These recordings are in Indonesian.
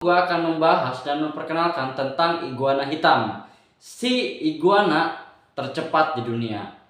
Gua akan membahas dan memperkenalkan tentang iguana hitam, si iguana tercepat di dunia.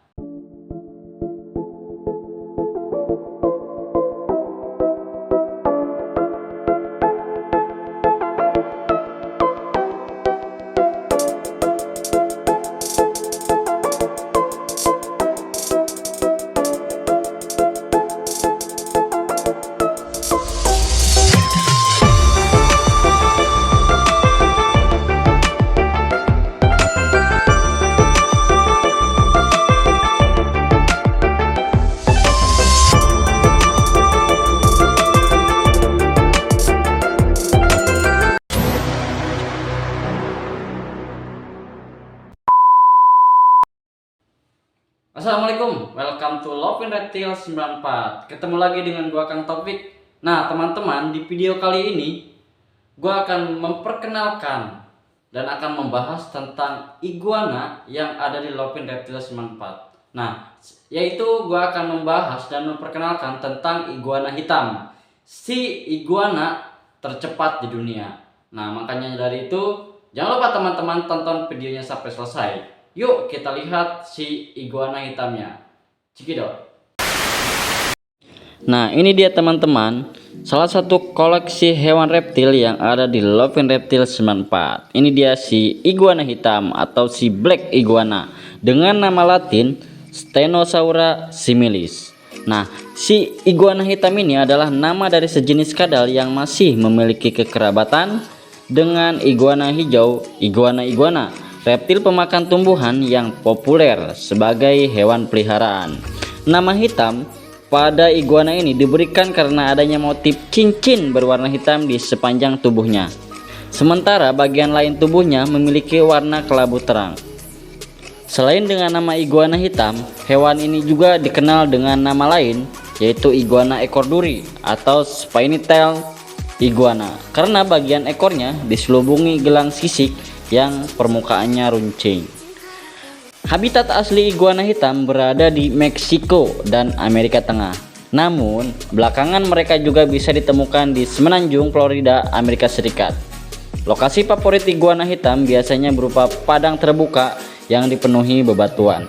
Assalamualaikum, welcome to Lovin Reptile 94. Ketemu lagi dengan gua Kang Taufik. Nah teman-teman, di video kali ini gua akan memperkenalkan dan akan membahas tentang iguana yang ada di Lovin Reptile 94. Nah, yaitu gua akan membahas dan memperkenalkan tentang iguana hitam, si iguana tercepat di dunia. Nah, makanya dari itu jangan lupa teman-teman tonton videonya sampai selesai. Yuk kita lihat si iguana hitamnya. Cekidot. Nah, ini dia teman-teman, salah satu koleksi hewan reptil yang ada di Lovin Reptile 94. Ini dia si iguana hitam atau si black iguana dengan nama latin Stenosaura similis. Nah, si iguana hitam ini adalah nama dari sejenis kadal yang masih memiliki kekerabatan dengan iguana hijau, iguana reptil pemakan tumbuhan yang populer sebagai hewan peliharaan. Nama hitam pada iguana ini diberikan karena adanya motif cincin berwarna hitam di sepanjang tubuhnya. Sementara bagian lain tubuhnya memiliki warna kelabu terang. Selain dengan nama iguana hitam, hewan ini juga dikenal dengan nama lain, yaitu iguana ekor duri atau spiny tail iguana, karena bagian ekornya diselubungi gelang sisik yang permukaannya runcing. Habitat asli iguana hitam berada di Meksiko dan Amerika Tengah. Namun, belakangan mereka juga bisa ditemukan di Semenanjung Florida, Amerika Serikat. Lokasi favorit iguana hitam biasanya berupa padang terbuka yang dipenuhi bebatuan.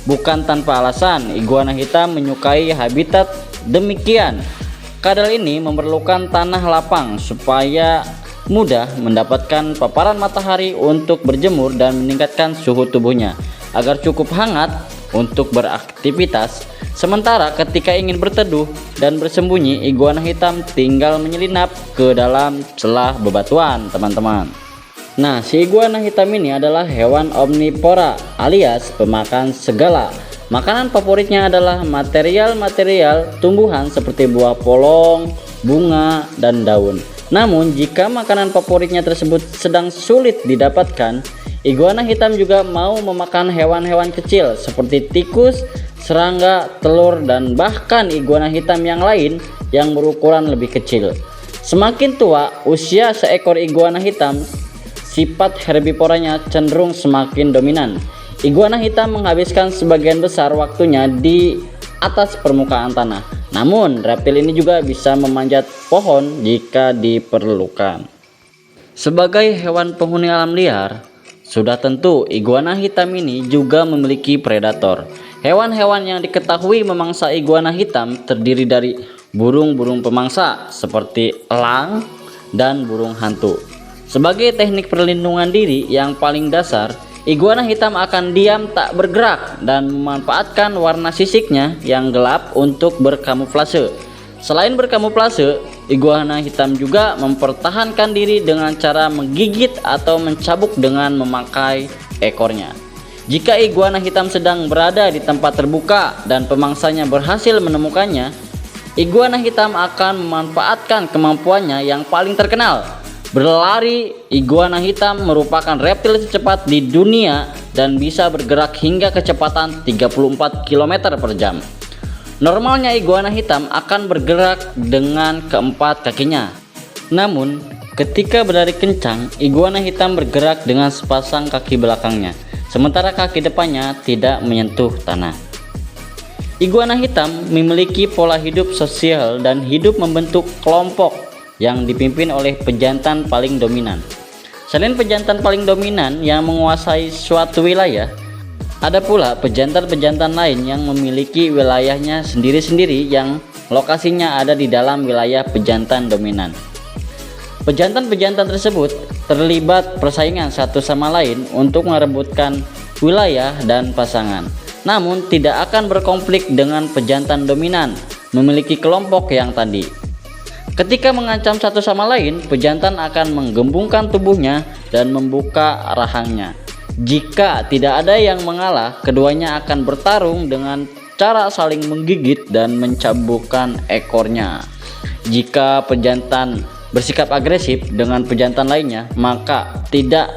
Bukan tanpa alasan, iguana hitam menyukai habitat demikian. Kadal ini memerlukan tanah lapang supaya mudah mendapatkan paparan matahari untuk berjemur dan meningkatkan suhu tubuhnya agar cukup hangat untuk beraktivitas. Sementara ketika ingin berteduh dan bersembunyi, iguana hitam tinggal menyelinap ke dalam celah bebatuan, teman-teman. Nah, si iguana hitam ini adalah hewan omnivora alias pemakan segala. Makanan favoritnya adalah material-material tumbuhan seperti buah polong, bunga, dan daun. Namun jika makanan favoritnya tersebut sedang sulit didapatkan, iguana hitam juga mau memakan hewan-hewan kecil seperti tikus, serangga, telur, dan bahkan iguana hitam yang lain yang berukuran lebih kecil. Semakin tua usia seekor iguana hitam, sifat herbivoranya cenderung semakin dominan. Iguana hitam menghabiskan sebagian besar waktunya di atas permukaan tanah. Namun reptil ini juga bisa memanjat pohon jika diperlukan. Sebagai hewan penghuni alam liar, sudah tentu iguana hitam ini juga memiliki predator. Hewan-hewan yang diketahui memangsa iguana hitam terdiri dari burung-burung pemangsa seperti elang dan burung hantu. Sebagai teknik perlindungan diri yang paling dasar, iguana hitam akan diam tak bergerak dan memanfaatkan warna sisiknya yang gelap untuk berkamuflase. Selain berkamuflase, iguana hitam juga mempertahankan diri dengan cara menggigit atau mencabuk dengan memakai ekornya. Jika iguana hitam sedang berada di tempat terbuka dan pemangsanya berhasil menemukannya, iguana hitam akan memanfaatkan kemampuannya yang paling terkenal, berlari. Iguana hitam merupakan reptil tercepat di dunia dan bisa bergerak hingga kecepatan 34 km per jam. Normalnya iguana hitam akan bergerak dengan keempat kakinya. Namun, ketika berlari kencang, iguana hitam bergerak dengan sepasang kaki belakangnya, sementara kaki depannya tidak menyentuh tanah. Iguana hitam memiliki pola hidup sosial dan hidup membentuk kelompok yang dipimpin oleh pejantan paling dominan. Selain pejantan paling dominan yang menguasai suatu wilayah, ada pula pejantan-pejantan lain yang memiliki wilayahnya sendiri-sendiri yang lokasinya ada di dalam wilayah pejantan dominan. Pejantan-pejantan tersebut terlibat persaingan satu sama lain untuk merebutkan wilayah dan pasangan, namun tidak akan berkonflik dengan pejantan dominan memiliki kelompok yang tadi. Ketika mengancam satu sama lain, pejantan akan menggembungkan tubuhnya dan membuka rahangnya. Jika tidak ada yang mengalah, keduanya akan bertarung dengan cara saling menggigit dan mencambukkan ekornya. Jika pejantan bersikap agresif dengan pejantan lainnya, maka tidak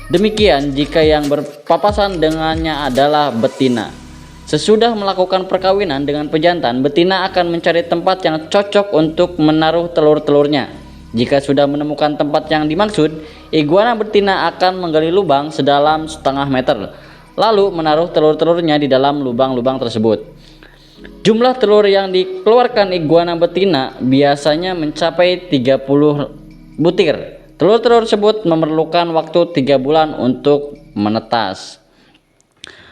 demikian jika yang berpapasan dengannya adalah betina. Sesudah melakukan perkawinan dengan pejantan, betina akan mencari tempat yang cocok untuk menaruh telur-telurnya. Jika sudah menemukan tempat yang dimaksud, iguana betina akan menggali lubang sedalam setengah meter, lalu menaruh telur-telurnya di dalam lubang-lubang tersebut. Jumlah telur yang dikeluarkan iguana betina biasanya mencapai 30 butir. Telur-telur tersebut memerlukan waktu 3 bulan untuk menetas.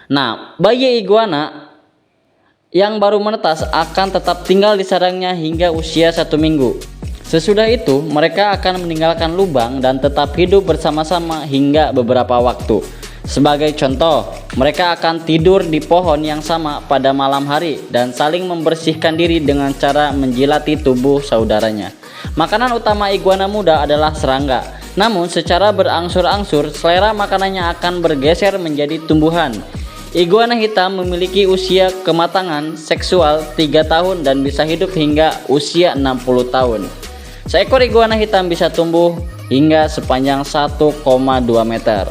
Nah, bayi iguana yang baru menetas akan tetap tinggal di sarangnya hingga usia 1 minggu. Sesudah itu, mereka akan meninggalkan lubang dan tetap hidup bersama-sama hingga beberapa waktu. Sebagai contoh, mereka akan tidur di pohon yang sama pada malam hari dan saling membersihkan diri dengan cara menjilati tubuh saudaranya. Makanan utama iguana muda adalah serangga. Namun secara berangsur-angsur selera makanannya akan bergeser menjadi tumbuhan. Iguana hitam memiliki usia kematangan seksual 3 tahun dan bisa hidup hingga usia 60 tahun. Seekor iguana hitam bisa tumbuh hingga sepanjang 1,2 meter.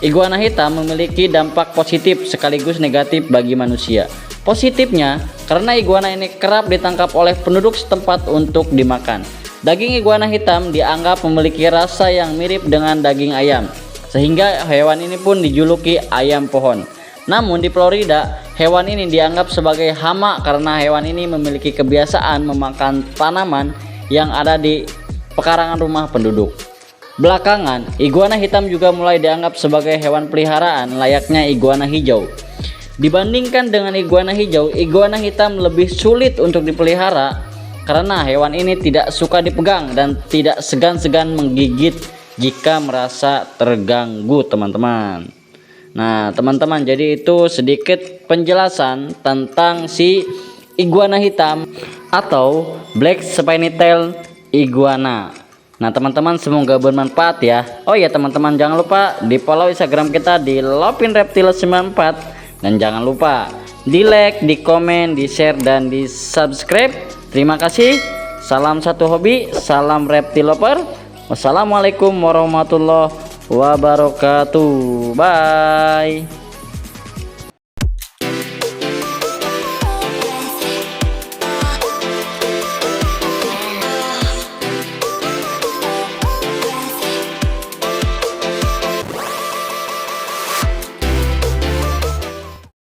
Iguana hitam memiliki dampak positif sekaligus negatif bagi manusia. Positifnya, karena iguana ini kerap ditangkap oleh penduduk setempat untuk dimakan. Daging iguana hitam dianggap memiliki rasa yang mirip dengan daging ayam, sehingga hewan ini pun dijuluki ayam pohon. Namun di Florida, hewan ini dianggap sebagai hama karena hewan ini memiliki kebiasaan memakan tanaman yang ada di pekarangan rumah penduduk. Belakangan, iguana hitam juga mulai dianggap sebagai hewan peliharaan layaknya iguana hijau. Dibandingkan dengan iguana hijau, iguana hitam lebih sulit untuk dipelihara karena hewan ini tidak suka dipegang dan tidak segan-segan menggigit jika merasa terganggu, teman-teman. Nah, teman-teman, jadi itu sedikit penjelasan tentang si iguana hitam atau Black Spiny Tail iguana. Nah, teman-teman, semoga bermanfaat ya. Oh ya, teman-teman, jangan lupa di follow Instagram kita di lovinreptil94 dan jangan lupa di like, di komen, di share dan di subscribe. Terima kasih. Salam satu hobi, salam reptil lover. Wassalamualaikum warahmatullahi wabarakatuh. Bye.